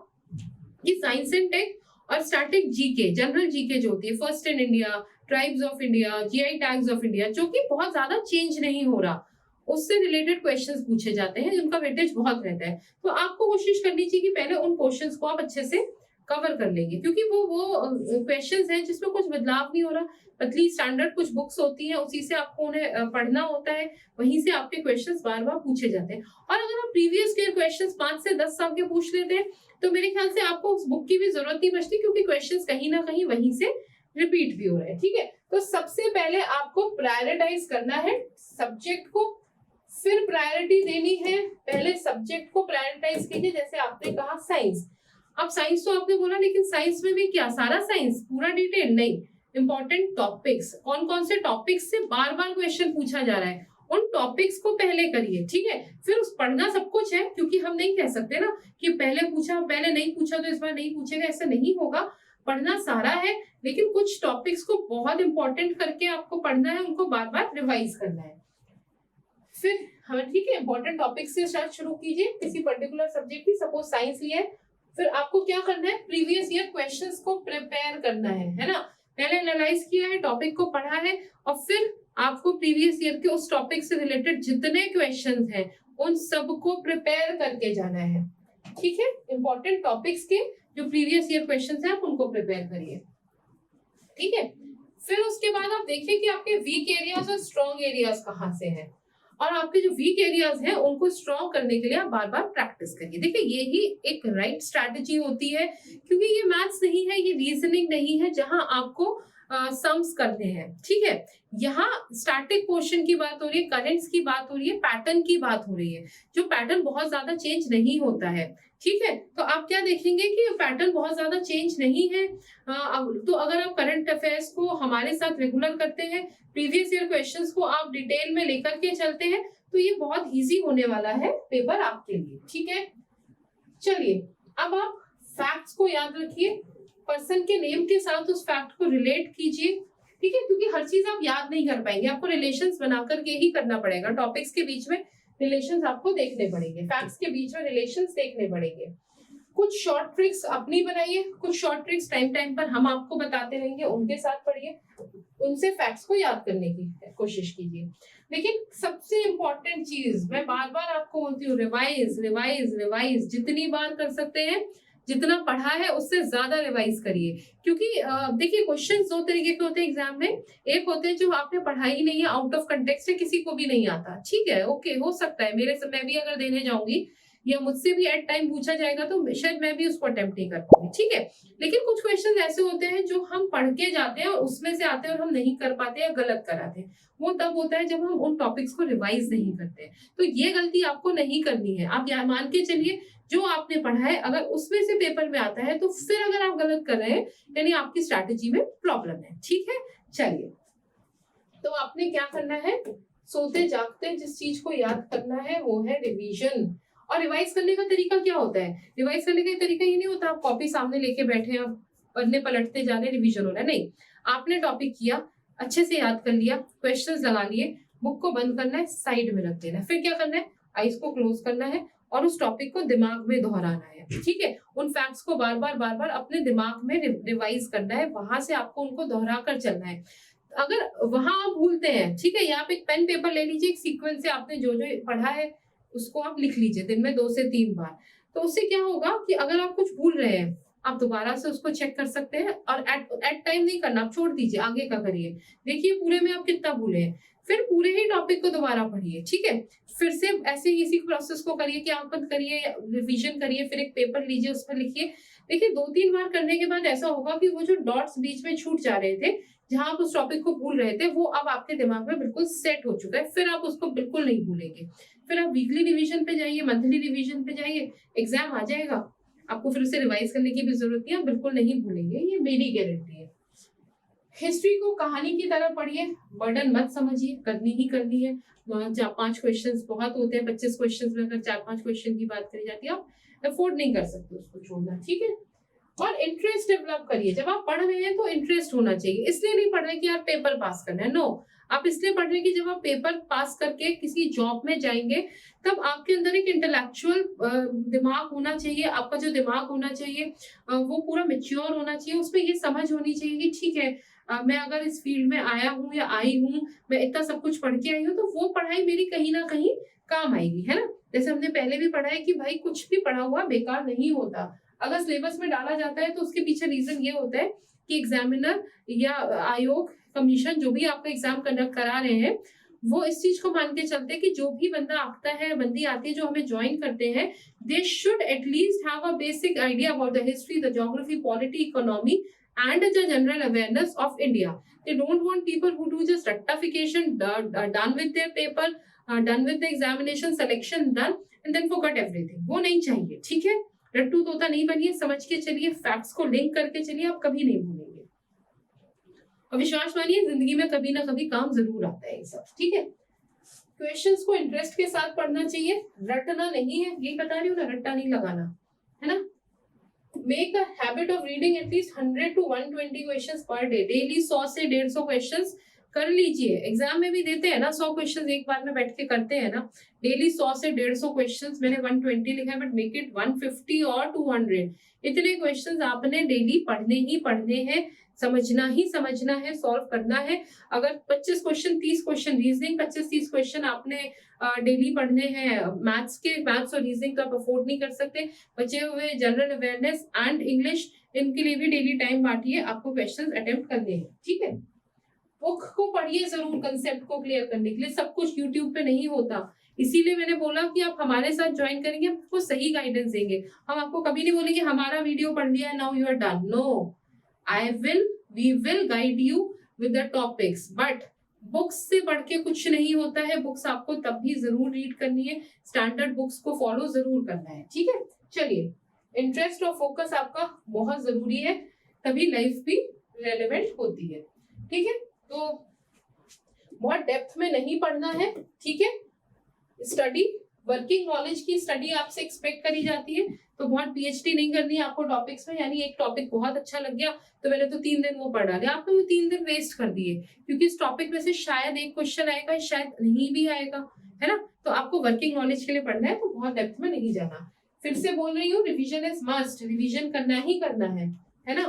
कि साइंस एंड टेक और स्टैटिक जीके, जनरल जीके जो होती है, first in India, tribes of India, GI tags of India, जो कि बहुत ज्यादा चेंज नहीं हो रहा, उससे रिलेटेड क्वेश्चंस पूछे जाते हैं जिनका वेटेज बहुत रहता है। तो आपको कोशिश करनी चाहिए कि पहले उन क्वेश्चंस को आप अच्छे से कवर कर लेंगे, क्योंकि वो क्वेश्चंस हैं जिसमें कुछ बदलाव नहीं हो रहा। पतली स्टैंडर्ड कुछ बुक्स होती हैं, उसी से आपको उन्हें पढ़ना होता है, वहीं से आपके क्वेश्चंस बार बार पूछे जाते हैं। और अगर आप प्रीवियस ईयर क्वेश्चंस 5 से 10 साल के पूछ लेते हैं, तो मेरे ख्याल से आपको उस बुक की भी जरूरत नहीं बचती, क्योंकि क्वेश्चंस कहीं ना कहीं वहीं से रिपीट भी हो रहे हैं, ठीक है। तो सबसे पहले आपको प्रायोरिटाइज करना है सब्जेक्ट को, फिर प्रायोरिटी देनी है, पहले सब्जेक्ट को प्रायोरिटाइज कीजिए। जैसे आपने कहा साइंस, अब साइंस तो आपने बोला, लेकिन साइंस में भी क्या सारा साइंस पूरा डिटेल नहीं, इंपॉर्टेंट टॉपिक्स, कौन कौन से टॉपिक्स से बार बार क्वेश्चन पूछा जा रहा है उन टॉपिक्स को पहले करिए, ठीक है। फिर उस पढ़ना सब कुछ है, क्योंकि हम नहीं कह सकते ना कि पहले पूछा पहले नहीं पूछा तो इस बार नहीं पूछेगा, ऐसा नहीं होगा। पढ़ना सारा है, लेकिन कुछ टॉपिक्स को बहुत इंपॉर्टेंट करके आपको पढ़ना है, उनको बार बार रिवाइज करना है। फिर हमें, ठीक है, इंपॉर्टेंट टॉपिक से शुरू कीजिए किसी पर्टिकुलर सब्जेक्ट की, सपोज साइंस लिया है, फिर आपको क्या करना है, प्रीवियस ईयर क्वेश्चंस को प्रिपेयर करना है ना। पहले एनालाइज किया है, टॉपिक को पढ़ा है, और फिर आपको प्रीवियस ईयर के उस टॉपिक से रिलेटेड जितने क्वेश्चंस हैं उन सबको प्रिपेयर करके जाना है, ठीक है। इंपॉर्टेंट टॉपिक्स के जो प्रीवियस ईयर क्वेश्चंस हैं आप उनको प्रिपेयर करिए, ठीक है। फिर उसके बाद आप देखिए कि आपके वीक एरियाज और स्ट्रॉन्ग एरियाज कहाँ से हैं, और आपके जो वीक एरियाज हैं उनको स्ट्रॉन्ग करने के लिए आप बार बार प्रैक्टिस करिए। देखिए यही एक राइट स्ट्रैटेजी होती है, क्योंकि ये मैथ्स नहीं है, ये रीजनिंग नहीं है जहां आपको सम्स करने हैं, ठीक है। यहाँ स्टैटिक पोर्शन की बात हो रही है, करेंट्स की बात हो रही है, पैटर्न की बात हो रही है, जो पैटर्न बहुत ज्यादा चेंज नहीं होता है, ठीक है। तो आप क्या देखेंगे कि पैटर्न बहुत ज्यादा चेंज नहीं है। तो अगर आप करंट अफेयर्स को हमारे साथ रेगुलर करते हैं, प्रीवियस ईयर क्वेश्चंस को आप डिटेल में लेकर के चलते हैं, तो ये बहुत इजी होने वाला है पेपर आपके लिए, ठीक है। चलिए अब आप फैक्ट्स को याद रखिए, पर्सन के नेम के साथ उस फैक्ट को रिलेट कीजिए, ठीक है, क्योंकि हर चीज आप याद नहीं कर पाएंगे, आपको रिलेशंस बना करके ही करना पड़ेगा। टॉपिक्स के बीच में रिलेशंस आपको देखने पड़ेंगे, फैक्ट्स के बीच में रिलेशंस देखने पड़ेंगे। कुछ शॉर्ट ट्रिक्स अपनी बनाइए, कुछ शॉर्ट ट्रिक्स टाइम टाइम पर हम आपको बताते रहेंगे, उनके साथ पढ़िए, उनसे फैक्ट्स को याद करने की कोशिश कीजिए। लेकिन सबसे इंपॉर्टेंट चीज मैं बार बार आपको बोलती हूँ, रिवाइज रिवाइज रिवाइज, जितनी बार कर सकते हैं, जितना पढ़ा है उससे ज्यादा रिवाइज करिए। क्योंकि देखिए क्वेश्चंस दो तरीके के होते हैं एग्जाम में, एक होते हैं जो आपने पढ़ाई नहीं है, आउट ऑफ कंटेक्स्ट है, किसी को भी नहीं आता, ठीक है, ओके, हो सकता है मेरे से, मैं भी अगर देने जाऊंगी या मुझसे भी एट टाइम पूछा जाएगा तो शायद मैं भी उसको अटेम्प्ट नहीं कर पाऊंगी, ठीक है। लेकिन कुछ क्वेश्चन ऐसे होते हैं जो हम पढ़ के जाते हैं और उसमें से आते हैं और हम नहीं कर पाते या गलत कराते हैं, वो तब होता है जब हम उन टॉपिक्स को रिवाइज नहीं करते। तो ये गलती आपको नहीं करनी है। आप मान के चलिए जो आपने पढ़ा है अगर उसमें से पेपर में आता है, तो फिर अगर आप गलत कर रहे हैं यानी आपकी स्ट्रैटेजी में प्रॉब्लम है, ठीक है। चलिए, तो आपने क्या करना है, सोते जागते जिस चीज को याद करना है वो है रिवीजन। और रिवाइज करने का तरीका क्या होता है, रिवाइज करने का तरीका ये नहीं होता आप कॉपी सामने लेके बैठे हैं, पढ़ने पलटते जा रहे रिवीजन हो रहा है, नहीं। आपने टॉपिक किया, अच्छे से याद कर लिया, क्वेश्चंस लगा लिए, बुक को बंद करना है, साइड में रख देना है, फिर क्या करना है, आईज को क्लोज करना है और उस टॉपिक को दिमाग में दोहराना है, ठीक है। उन फैक्ट्स को बार बार अपने दिमाग में रिवाइज करना है, वहां से आपको उनको दोहरा कर चलना है। अगर वहां आप भूलते हैं, ठीक है, यहाँ पे एक पेन पेपर ले लीजिए, एक सीक्वेंस से आपने जो जो पढ़ा है उसको आप लिख लीजिए दिन में 2 से 3 बार। तो उससे क्या होगा कि अगर आप कुछ भूल रहे हैं आप दोबारा से उसको चेक कर सकते हैं, और एट टाइम नहीं करना, आप छोड़ दीजिए, आगे का करिए, देखिए पूरे में आप कितना भूले हैं, फिर पूरे ही टॉपिक को दोबारा पढ़िए, ठीक है। फिर से ऐसे ही इसी प्रोसेस को करिए कि आप बंद करिए, रिवीजन करिए, फिर एक पेपर लीजिए, उस पर लिखिए। देखिए 2-3 बार करने के बाद ऐसा होगा कि वो जो डॉट्स बीच में छूट जा रहे थे, जहां आप उस टॉपिक को भूल रहे थे, वो अब आपके दिमाग में बिल्कुल सेट हो चुका है, फिर आप उसको बिल्कुल नहीं भूलेंगे। फिर आप वीकली रिवीजन पे जाइए, मंथली रिवीजन पे जाइए, एग्जाम आ जाएगा, आपको फिर उसे रिवाइज करने की भी जरूरत नहीं है, आप बिल्कुल नहीं भूलेंगे, ये मेरी गारंटी है। हिस्ट्री को कहानी की तरह पढ़िए, बर्डन मत समझिए, करनी ही करनी है। 5 क्वेश्चंस बहुत होते हैं, 25 क्वेश्चंस में अगर 4-5 क्वेश्चन की बात करी जाती है, आप अफोर्ड नहीं कर सकते उसको छोड़ना, ठीक है। और इंटरेस्ट डेवलप करिए, जब आप पढ़ रहे हैं तो इंटरेस्ट होना चाहिए, इसलिए नहीं पढ़ रहे कि यार पेपर पास करना है, नो, आप इसलिए पढ़ रहे हैं कि जब आप पेपर पास करके किसी जॉब में जाएंगे तब आपके अंदर एक इंटेलेक्चुअल दिमाग होना चाहिए, आपका जो दिमाग होना चाहिए वो पूरा मेच्योर होना चाहिए, उसमें ये समझ होनी चाहिए कि ठीक है, मैं अगर इस फील्ड में आया हूँ या आई हूँ, मैं इतना सब कुछ पढ़ के आई हूँ, तो वो पढ़ाई मेरी कहीं ना कहीं काम आएगी, है ना। जैसे हमने पहले भी पढ़ा है कि भाई कुछ भी पढ़ा हुआ बेकार नहीं होता, अगर सिलेबस में डाला जाता है तो उसके पीछे रीजन ये होता है कि एग्जामिनर या आयोग, कमीशन, जो भी आपका एग्जाम कंडक्ट करा रहे हैं, वो इस चीज को मान के चलते हैं कि जो भी बंदा आता है, बंदी आती है जो हमें ज्वाइन करते हैं, they should at least have a basic idea about the history, the geography, polity, economy and the general awareness of India. They don't want people who do just rectification, done with their paper, done with the examination, selection done, and then forget everything. वो नहीं चाहिए, ठीक है? रट्टू तोता नहीं बनिए, समझ के चलिए, फैक्ट्स को लिंक करके चलिए, आप कभी नहीं भूलेंगे। और विश्वास मानिए, जिंदगी में कभी ना कभी काम जरूर आता है ये सब, ठीक है? क्वेश्चंस को इंटरेस्ट के साथ पढ़ना चाहिए, रटना नहीं है, ये बता रही हूँ ना, रट्टा नहीं लगाना, है ना? Make a habit of reading at least 100 to 120 questions per day. Daily 100 से 150 क्वेश्चंस कर लीजिए। एग्जाम में भी देते हैं ना 100 क्वेश्चंस एक बार में बैठ के करते हैं ना। डेली 100 से 150 क्वेश्चंस, मैंने 120 लिखा है, बट मेक इट 150 और 200। इतने क्वेश्चंस आपने डेली पढ़ने ही पढ़ने हैं, समझना ही समझना है, सॉल्व करना है। अगर 25 क्वेश्चन 30 क्वेश्चन रीजनिंग, 25-30 क्वेश्चन आपने डेली पढ़ने हैं मैथ्स के, मैथ्स और रीजनिंग तो आप अफोर्ड नहीं कर सकते। बचे हुए जनरल अवेयरनेस एंड इंग्लिश, इनके लिए भी डेली टाइम बांटिए, आपको क्वेश्चन अटेम्प्ट करने हैं, ठीक है? बुक को पढ़िए जरूर, कंसेप्ट को क्लियर करने के लिए। सब कुछ यूट्यूब पे नहीं होता, इसीलिए मैंने बोला कि आप हमारे साथ ज्वाइन करेंगे, आपको सही गाइडेंस देंगे। हम आपको कभी नहीं बोलेंगे हमारा वीडियो पढ़ लिया, now you are done. No, we will guide you with the topics, but books से बढ़ के कुछ नहीं होता है। बुक्स आपको तब भी जरूर रीड करनी है, स्टैंडर्ड बुक्स को फॉलो जरूर करना है, ठीक है? चलिए, इंटरेस्ट और फोकस आपका बहुत जरूरी है, तभी लाइफ भी रेलेवेंट होती है, ठीक है? तो बहुत डेप्थ में नहीं पढ़ना है, ठीक है? स्टडी, वर्किंग नॉलेज की स्टडी आपसे एक्सपेक्ट करी जाती है, तो बहुत पीएचडी नहीं करनी है आपको टॉपिक्स में। यानी एक टॉपिक बहुत अच्छा लग गया तो मैंने तो 3 दिन वो पढ़ डाले, आपने वो 3 दिन वेस्ट कर दिए, क्योंकि इस टॉपिक में से शायद एक क्वेश्चन आएगा, शायद नहीं भी आएगा, है ना? तो आपको वर्किंग नॉलेज के लिए पढ़ना है, तो बहुत डेप्थ में नहीं जाना। फिर से बोल रही हूँ, रिविजन इज मस्ट, रिविजन करना ही करना है ना?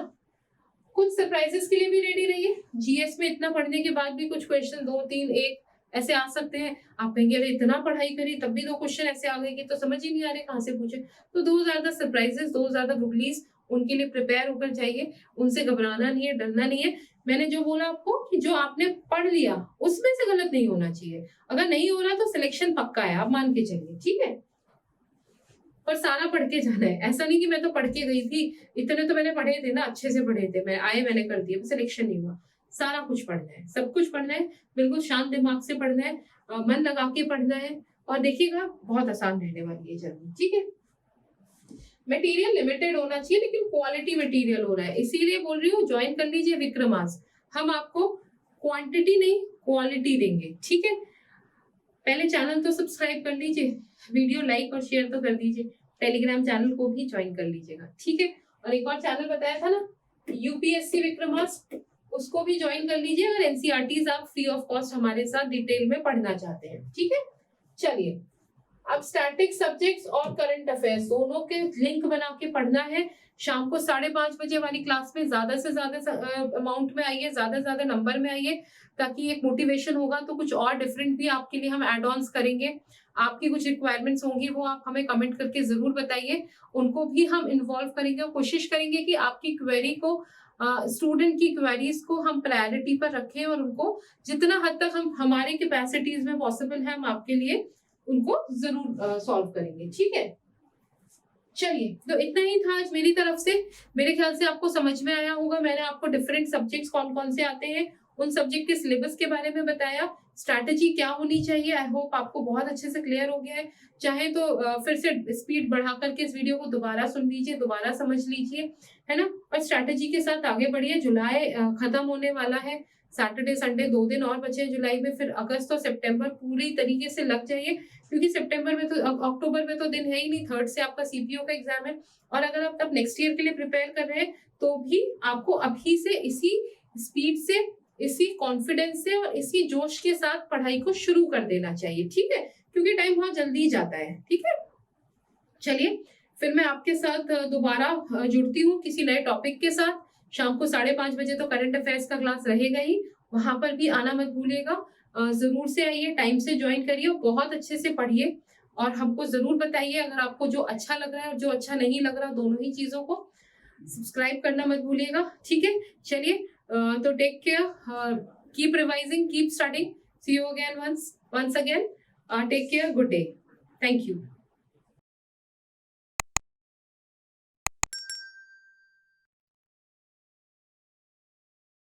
कुछ सरप्राइजेस के लिए भी रेडी रहिए। जीएस में इतना पढ़ने के बाद भी कुछ क्वेश्चन 2, 3, 1 ऐसे आ सकते हैं। आप कहेंगे अरे इतना पढ़ाई करी तब भी 2 क्वेश्चन ऐसे आ गए कि तो समझ ही नहीं आ रहे कहाँ से पूछे। तो 2 ज्यादा सरप्राइजेस, 2 ज्यादा गुगलीज, उनके लिए प्रिपेयर होकर जाइए, उनसे घबराना नहीं है, डरना नहीं है। मैंने जो बोला आपको कि जो आपने पढ़ लिया उसमें से गलत नहीं होना चाहिए। अगर नहीं हो रहा तो सिलेक्शन पक्का है, आप मान के चलिए, ठीक है? पर सारा पढ़ के जाना है, ऐसा नहीं कि मैं तो पढ़ के गई थी, इतने तो मैंने पढ़े थे ना, अच्छे से पढ़े थे, मैंने कर दिया, सिलेक्शन नहीं हुआ। सारा कुछ पढ़ना है, सब कुछ पढ़ना है, बिल्कुल शांत दिमाग से पढ़ना है, मन लगा के पढ़ना है, और देखिएगा बहुत आसान रहने वाली है जर्नी, ठीक है? मटेरियल लिमिटेड होना चाहिए, लेकिन क्वालिटी मटेरियल हो रहा है, इसीलिए बोल रही हूँ ज्वाइन कर लीजिए विक्रमास। हम आपको क्वांटिटी नहीं क्वालिटी देंगे, ठीक है? पहले चैनल तो सब्सक्राइब कर लीजिए, वीडियो लाइक और शेयर तो कर दीजिए, टेलीग्राम चैनल को भी ज्वाइन कर लीजिएगा, ठीक है? और एक और चैनल बताया था ना, यूपीएससी विक्रमास, उसको भी ज्वाइन कर लीजिए अगर एनसीईआरटीज आप फ्री ऑफ कॉस्ट हमारे साथ डिटेल में पढ़ना चाहते हैं, ठीक है? चलिए, अब स्टैटिक सब्जेक्ट्स और करंट अफेयर्स दोनों के लिंक बना के पढ़ना है। शाम को 5:30 बजे वाली क्लास में ज्यादा से ज्यादा अमाउंट में आइए, ज्यादा से ज्यादा नंबर में आइए, ताकि एक मोटिवेशन होगा तो कुछ और डिफरेंट भी आपके लिए हम एड ऑन्स करेंगे। आपकी कुछ रिक्वायरमेंट्स होंगी, वो आप हमें कमेंट करके जरूर बताइए, उनको भी हम इन्वॉल्व करेंगे और कोशिश करेंगे कि आपकी क्वेरी को, स्टूडेंट की क्वेरीज को हम प्रायोरिटी पर रखें, और उनको जितना हद तक हम हमारे कैपेसिटीज में पॉसिबल है हम आपके लिए उनको जरूर सॉल्व करेंगे, ठीक है? चलिए, तो इतना ही था आज मेरी तरफ से। मेरे ख्याल से आपको समझ में आया होगा। मैंने आपको डिफरेंट सब्जेक्ट्स कौन कौन से आते हैं, उन सब्जेक्ट के सिलेबस के बारे में बताया, स्ट्रैटेजी क्या होनी चाहिए। आई होप आपको बहुत अच्छे से क्लियर हो गया है। चाहे तो फिर से स्पीड बढ़ा करके इस वीडियो को दोबारा सुन लीजिए, दोबारा समझ लीजिए, है ना? और स्ट्रैटेजी के साथ आगे बढ़िए। जुलाई खत्म होने वाला है, सैटरडे संडे 2 दिन और बचे हैं जुलाई में, फिर अगस्त और सितंबर पूरी तरीके से लग जाइए, क्योंकि सितंबर में तो, अक्टूबर में तो दिन है ही नहीं, 3rd से आपका सीपीओ का एग्जाम है। और अगर आप तब नेक्स्ट ईयर के लिए प्रिपेयर कर रहे हैं तो भी आपको अभी से इसी स्पीड से, इसी कॉन्फिडेंस से और इसी जोश के साथ पढ़ाई को शुरू कर देना चाहिए, ठीक है? क्योंकि टाइम बहुत जल्दी जाता है, ठीक है? चलिए, फिर मैं आपके साथ दोबारा जुड़ती हूँ किसी नए टॉपिक के साथ। शाम को 5:30 बजे तो करंट अफेयर्स का क्लास रहेगा ही, वहां पर भी आना मत भूलिएगा। जरूर से आइए, टाइम से ज्वाइन करिए, बहुत अच्छे से पढ़िए, और हमको जरूर बताइए अगर आपको जो अच्छा लग रहा है और जो अच्छा नहीं लग रहा, दोनों ही चीजों को सब्सक्राइब करना मत भूलिएगा, ठीक है? चलिए, तो take care, keep revising, keep studying, see you again once again, take care, good day, thank you.